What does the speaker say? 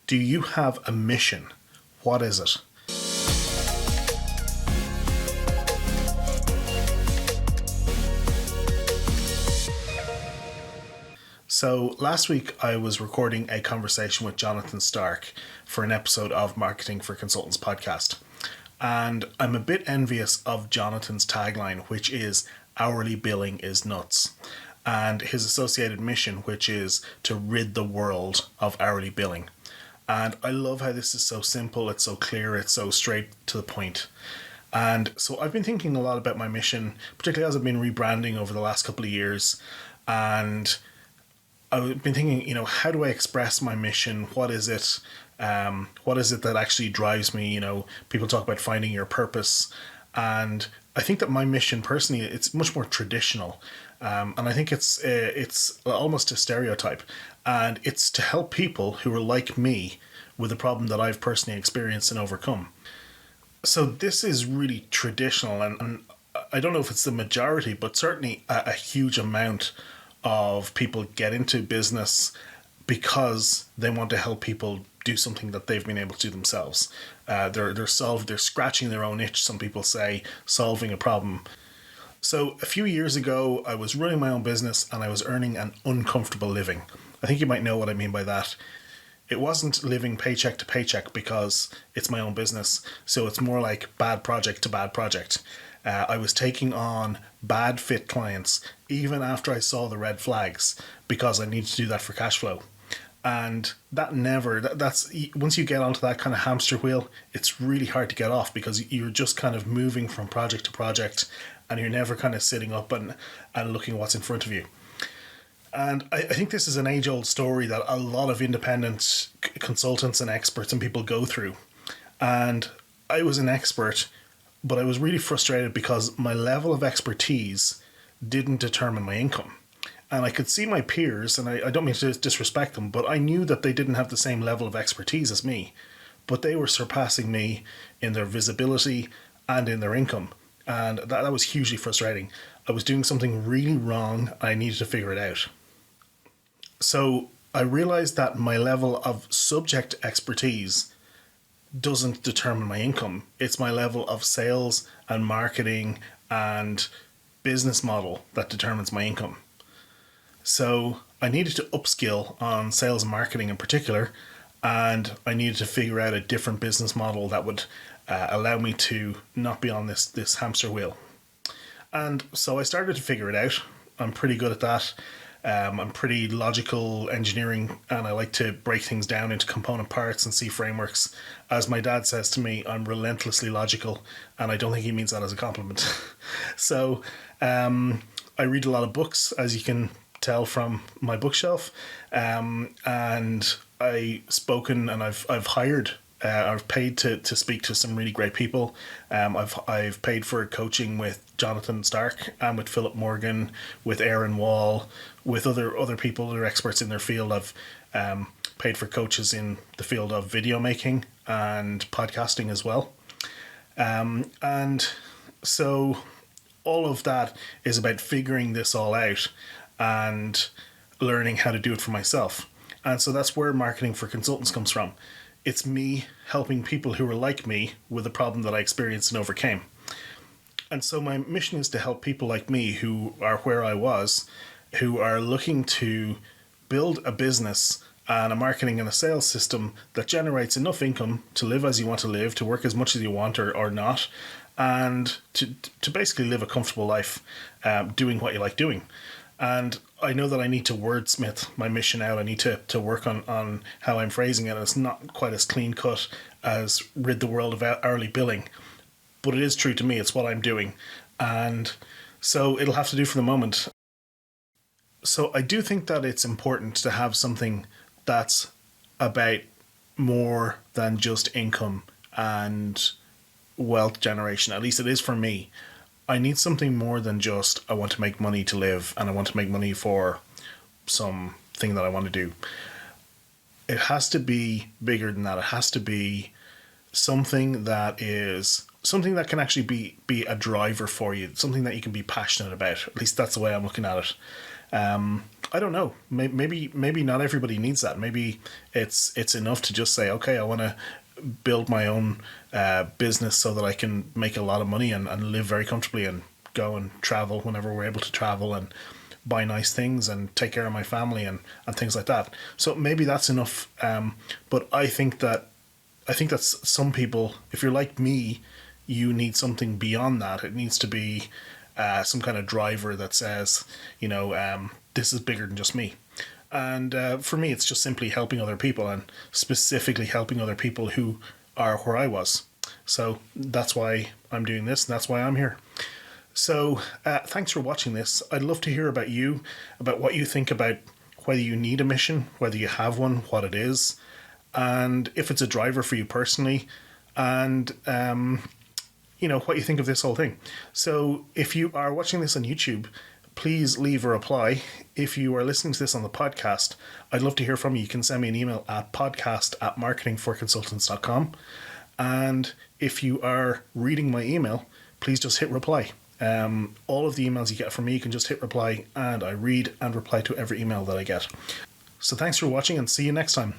Do you have a mission? What is it? So last week I was recording a conversation with Jonathan Stark for an episode of Marketing for Consultants podcast. And I'm a bit envious of Jonathan's tagline, which is hourly billing is nuts. And his associated mission, which is to rid the world of hourly billing. And I love how this is so simple, it's so clear, it's so straight to the point. And so I've been thinking a lot about my mission, particularly as I've been rebranding over the last couple of years. And I've been thinking, how do I express my mission? What is it? What is it that actually drives me? People talk about finding your purpose. And I think that my mission personally, it's much more traditional. And I think it's almost a stereotype. And it's to help people who are like me with a problem that I've personally experienced and overcome. So this is really traditional. And I don't know if it's the majority, but certainly a huge amount of people get into business because they want to help people do something that they've been able to do themselves. They're scratching their own itch, some people say, solving a problem. So a few years ago, I was running my own business and I was earning an uncomfortable living. I think you might know what I mean by that. It wasn't living paycheck to paycheck because it's my own business. So it's more like bad project to bad project. I was taking on bad fit clients even after I saw the red flags because I needed to do that for cash flow. And that's once you get onto that kind of hamster wheel, it's really hard to get off because you're just kind of moving from project to project and you're never kind of sitting up and looking at what's in front of you. And I think this is an age-old story that a lot of independent consultants and experts and people go through. And I was an expert, but I was really frustrated because my level of expertise didn't determine my income. And I could see my peers, and I don't mean to disrespect them, but I knew that they didn't have the same level of expertise as me. But they were surpassing me in their visibility and in their income. And that was hugely frustrating. I was doing something really wrong. I needed to figure it out. So I realized that my level of subject expertise doesn't determine my income. It's my level of sales and marketing and business model that determines my income. So I needed to upskill on sales and marketing in particular, and I needed to figure out a different business model that would allow me to not be on this hamster wheel. And so I started to figure it out. I'm pretty good at that. I'm pretty logical engineering, and I like to break things down into component parts and see frameworks. As my dad says to me, I'm relentlessly logical, and I don't think he means that as a compliment. So I read a lot of books, as you can tell from my bookshelf, and I've spoken and I've hired. I've paid to speak to some really great people. I've paid for coaching with Jonathan Stark and with Philip Morgan, with Aaron Wall, with other people who are experts in their field. I've paid for coaches in the field of video making and podcasting as well. And so all of that is about figuring this all out and learning how to do it for myself. And so that's where Marketing for Consultants comes from. It's me helping people who are like me with a problem that I experienced and overcame. And so my mission is to help people like me who are where I was, who are looking to build a business and a marketing and a sales system that generates enough income to live as you want to live, to work as much as you want or not, and to basically live a comfortable life doing what you like doing. And I know that I need to wordsmith my mission out. I need to work on how I'm phrasing it. It's not quite as clean cut as rid the world of hourly billing, but it is true to me. It's what I'm doing. And so it'll have to do for the moment. So I do think that it's important to have something that's about more than just income and wealth generation. At least it is for me. I need something more than just I want to make money to live and I want to make money for something that I want to do. It has to be bigger than that. It has to be something that can actually be a driver for you, something that you can be passionate about. At least that's the way I'm looking at it. I don't know. Maybe not everybody needs that. Maybe it's enough to just say, okay, I want to build my own business so that I can make a lot of money and live very comfortably and go and travel whenever we're able to travel and buy nice things and take care of my family and things like that. So maybe that's enough. But I think that's some people, if you're like me, you need something beyond that. It needs to be some kind of driver that says, this is bigger than just me. And for me, it's just simply helping other people, and specifically helping other people who are where I was. So that's why I'm doing this, and that's why I'm here. So thanks for watching this. I'd love to hear about you, about what you think about whether you need a mission, whether you have one, what it is, and if it's a driver for you personally, and what you think of this whole thing. So if you are watching this on YouTube, please leave a reply. If you are listening to this on the podcast, I'd love to hear from you. You can send me an email at podcast@marketingforconsultants.com. And if you are reading my email, please just hit reply. All of the emails you get from me, you can just hit reply, and I read and reply to every email that I get. So thanks for watching, and see you next time.